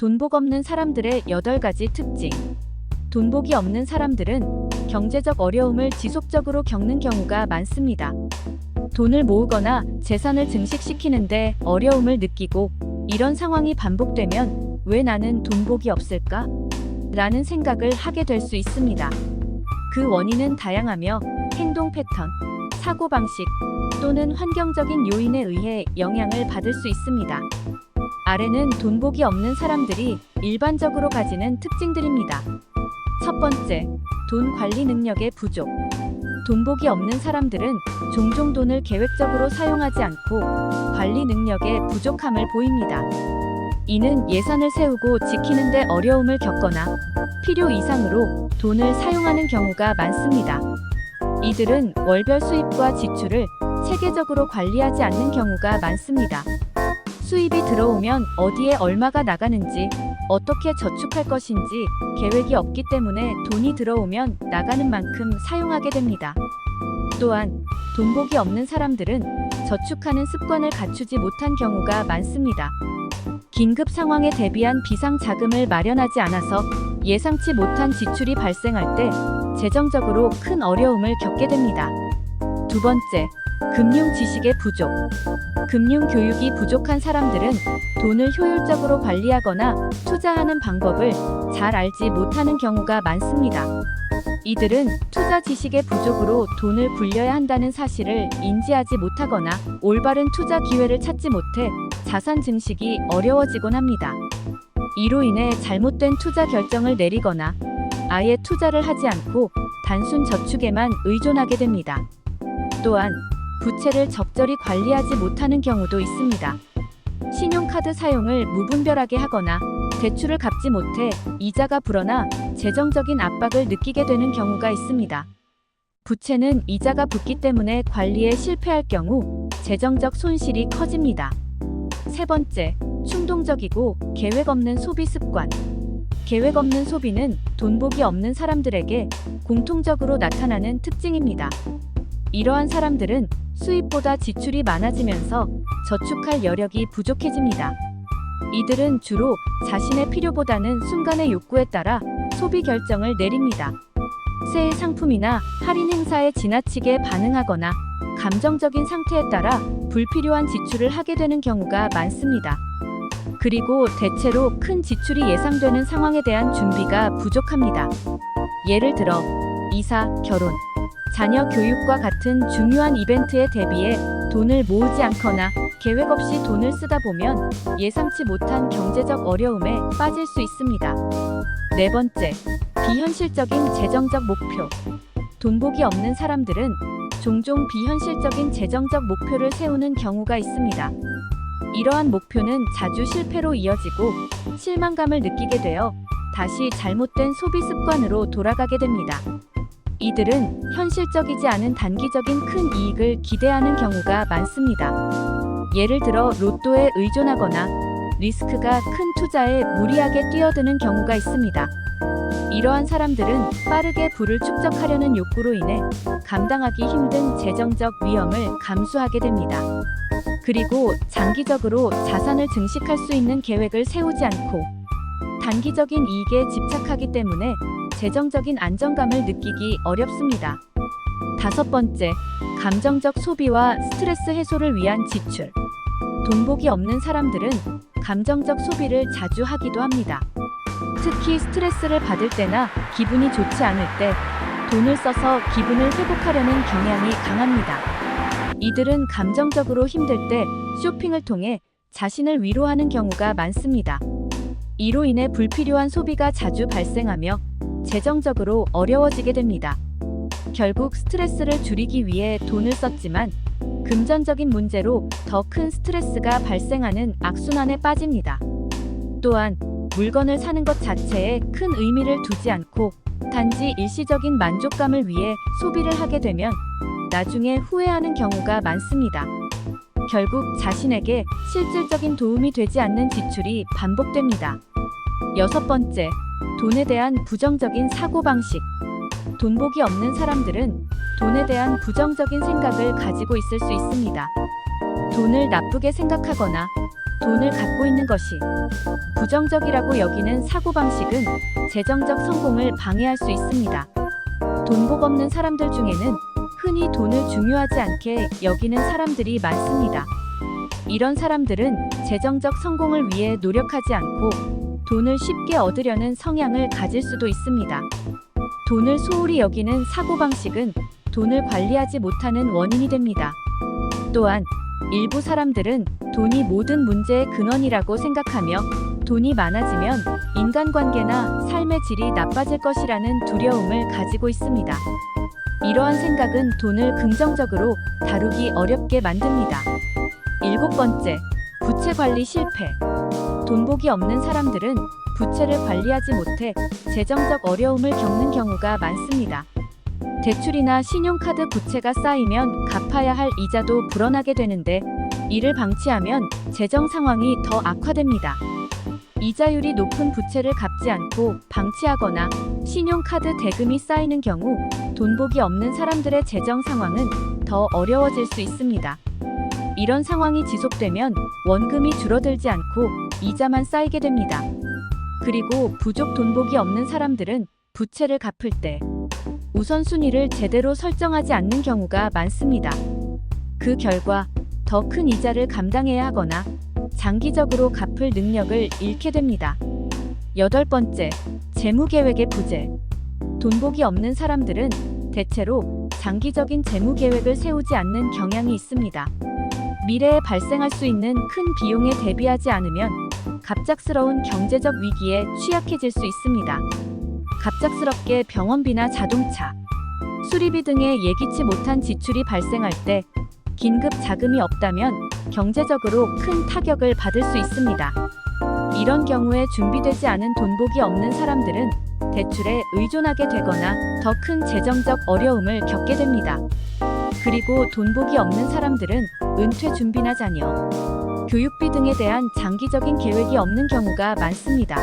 돈복 없는 사람들의 8가지 특징. 돈복이 없는 사람들은 경제적 어려움을 지속적으로 겪는 경우가 많습니다. 돈을 모으거나 재산을 증식시키는데 어려움을 느끼고 이런 상황이 반복되면 왜 나는 돈복이 없을까? 라는 생각을 하게 될 수 있습니다. 그 원인은 다양하며 행동 패턴, 사고방식 또는 환경적인 요인에 의해 영향을 받을 수 있습니다. 아래는 돈복이 없는 사람들이 일반적으로 가지는 특징들입니다. 첫 번째, 돈 관리 능력의 부족. 돈복이 없는 사람들은 종종 돈을 계획적으로 사용하지 않고 관리 능력의 부족함을 보입니다. 이는 예산을 세우고 지키는 데 어려움을 겪거나 필요 이상으로 돈을 사용하는 경우가 많습니다. 이들은 월별 수입과 지출을 체계적으로 관리하지 않는 경우가 많습니다. 수입이 들어오면 어디에 얼마가 나가는지, 어떻게 저축할 것인지 계획이 없기 때문에 돈이 들어오면 나가는 만큼 사용하게 됩니다. 또한 돈복이 없는 사람들은 저축하는 습관을 갖추지 못한 경우가 많습니다. 긴급 상황에 대비한 비상 자금을 마련하지 않아서 예상치 못한 지출이 발생할 때 재정적으로 큰 어려움을 겪게 됩니다. 두 번째, 금융 지식의 부족. 금융 교육이 부족한 사람들은 돈을 효율적으로 관리하거나 투자하는 방법을 잘 알지 못하는 경우가 많습니다. 이들은 투자 지식의 부족으로 돈을 굴려야 한다는 사실을 인지하지 못하거나 올바른 투자 기회를 찾지 못해 자산 증식이 어려워지곤 합니다. 이로 인해 잘못된 투자 결정을 내리거나 아예 투자를 하지 않고 단순 저축에만 의존하게 됩니다. 또한 부채를 적절히 관리하지 못하는 경우도 있습니다. 신용카드 사용을 무분별하게 하거나 대출을 갚지 못해 이자가 불어나 재정적인 압박을 느끼게 되는 경우가 있습니다. 부채는 이자가 붙기 때문에 관리에 실패할 경우 재정적 손실이 커집니다. 세 번째, 충동적이고 계획 없는 소비 습관. 계획 없는 소비는 돈복이 없는 사람들에게 공통적으로 나타나는 특징입니다. 이러한 사람들은 수입보다 지출이 많아지면서 저축할 여력이 부족해집니다. 이들은 주로 자신의 필요보다는 순간의 욕구에 따라 소비 결정을 내립니다. 새 상품이나 할인 행사에 지나치게 반응하거나 감정적인 상태에 따라 불필요한 지출을 하게 되는 경우가 많습니다. 그리고 대체로 큰 지출이 예상되는 상황에 대한 준비가 부족합니다. 예를 들어 이사, 결혼, 자녀 교육과 같은 중요한 이벤트에 대비해 돈을 모으지 않거나 계획 없이 돈을 쓰다 보면 예상치 못한 경제적 어려움에 빠질 수 있습니다. 네 번째, 비현실적인 재정적 목표. 돈복이 없는 사람들은 종종 비현실적인 재정적 목표를 세우는 경우가 있습니다. 이러한 목표는 자주 실패로 이어지고 실망감을 느끼게 되어 다시 잘못된 소비 습관으로 돌아가게 됩니다. 이들은 현실적이지 않은 단기적인 큰 이익을 기대하는 경우가 많습니다. 예를 들어 로또에 의존하거나 리스크가 큰 투자에 무리하게 뛰어드는 경우가 있습니다. 이러한 사람들은 빠르게 부를 축적하려는 욕구로 인해 감당하기 힘든 재정적 위험을 감수하게 됩니다. 그리고 장기적으로 자산을 증식할 수 있는 계획을 세우지 않고 단기적인 이익에 집착하기 때문에 재정적인 안정감을 느끼기 어렵습니다. 다섯 번째, 감정적 소비와 스트레스 해소를 위한 지출. 돈복이 없는 사람들은 감정적 소비를 자주 하기도 합니다. 특히 스트레스를 받을 때나 기분이 좋지 않을 때 돈을 써서 기분을 회복하려는 경향이 강합니다. 이들은 감정적으로 힘들 때 쇼핑을 통해 자신을 위로하는 경우가 많습니다. 이로 인해 불필요한 소비가 자주 발생하며 재정적으로 어려워지게 됩니다. 결국 스트레스를 줄이기 위해 돈을 썼지만 금전적인 문제로 더 큰 스트레스가 발생하는 악순환에 빠집니다. 또한 물건을 사는 것 자체에 큰 의미를 두지 않고 단지 일시적인 만족감을 위해 소비를 하게 되면 나중에 후회하는 경우가 많습니다. 결국 자신에게 실질적인 도움이 되지 않는 지출이 반복됩니다. 여섯 번째, 돈에 대한 부정적인 사고방식. 돈복이 없는 사람들은 돈에 대한 부정적인 생각을 가지고 있을 수 있습니다. 돈을 나쁘게 생각하거나 돈을 갖고 있는 것이 부정적이라고 여기는 사고방식은 재정적 성공을 방해할 수 있습니다. 돈복 없는 사람들 중에는 흔히 돈을 중요하지 않게 여기는 사람들이 많습니다. 이런 사람들은 재정적 성공을 위해 노력하지 않고 돈을 쉽게 얻으려는 성향을 가질 수도 있습니다. 돈을 소홀히 여기는 사고방식은 돈을 관리하지 못하는 원인이 됩니다. 또한 일부 사람들은 돈이 모든 문제의 근원이라고 생각하며 돈이 많아지면 인간관계나 삶의 질이 나빠질 것이라는 두려움을 가지고 있습니다. 이러한 생각은 돈을 긍정적으로 다루기 어렵게 만듭니다. 7번째, 부채 관리 실패. 돈복이 없는 사람들은 부채를 관리하지 못해 재정적 어려움을 겪는 경우가 많습니다. 대출이나 신용카드 부채가 쌓이면 갚아야 할 이자도 불어나게 되는데 이를 방치하면 재정 상황이 더 악화됩니다. 이자율이 높은 부채를 갚지 않고 방치하거나 신용카드 대금이 쌓이는 경우 돈복이 없는 사람들의 재정 상황은 더 어려워질 수 있습니다. 이런 상황이 지속되면 원금이 줄어들지 않고 이자만 쌓이게 됩니다. 그리고 부족 돈복이 없는 사람들은 부채를 갚을 때 우선순위를 제대로 설정하지 않는 경우가 많습니다. 그 결과 더 큰 이자를 감당해야 하거나 장기적으로 갚을 능력을 잃게 됩니다. 8번째, 재무계획의 부재. 돈복이 없는 사람들은 대체로 장기적인 재무계획을 세우지 않는 경향이 있습니다. 미래에 발생할 수 있는 큰 비용에 대비하지 않으면 갑작스러운 경제적 위기에 취약해질 수 있습니다. 갑작스럽게 병원비나 자동차, 수리비 등의 예기치 못한 지출이 발생할 때 긴급 자금이 없다면 경제적으로 큰 타격을 받을 수 있습니다. 이런 경우에 준비되지 않은 돈복이 없는 사람들은 대출에 의존하게 되거나 더 큰 재정적 어려움을 겪게 됩니다. 그리고 돈복이 없는 사람들은 은퇴 준비나 자녀, 교육비 등에 대한 장기적인 계획이 없는 경우가 많습니다.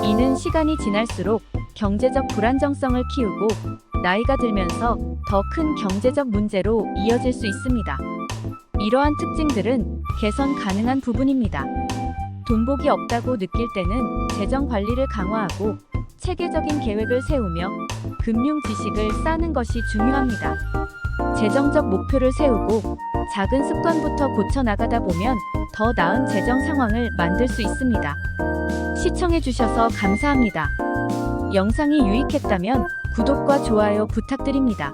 이는 시간이 지날수록 경제적 불안정성을 키우고 나이가 들면서 더 큰 경제적 문제로 이어질 수 있습니다. 이러한 특징들은 개선 가능한 부분입니다. 돈복이 없다고 느낄 때는 재정 관리를 강화하고 체계적인 계획을 세우며 금융 지식을 쌓는 것이 중요합니다. 재정적 목표를 세우고 작은 습관부터 고쳐 나가다 보면 더 나은 재정 상황을 만들 수 있습니다. 시청해주셔서 감사합니다. 영상이 유익했다면 구독과 좋아요 부탁드립니다.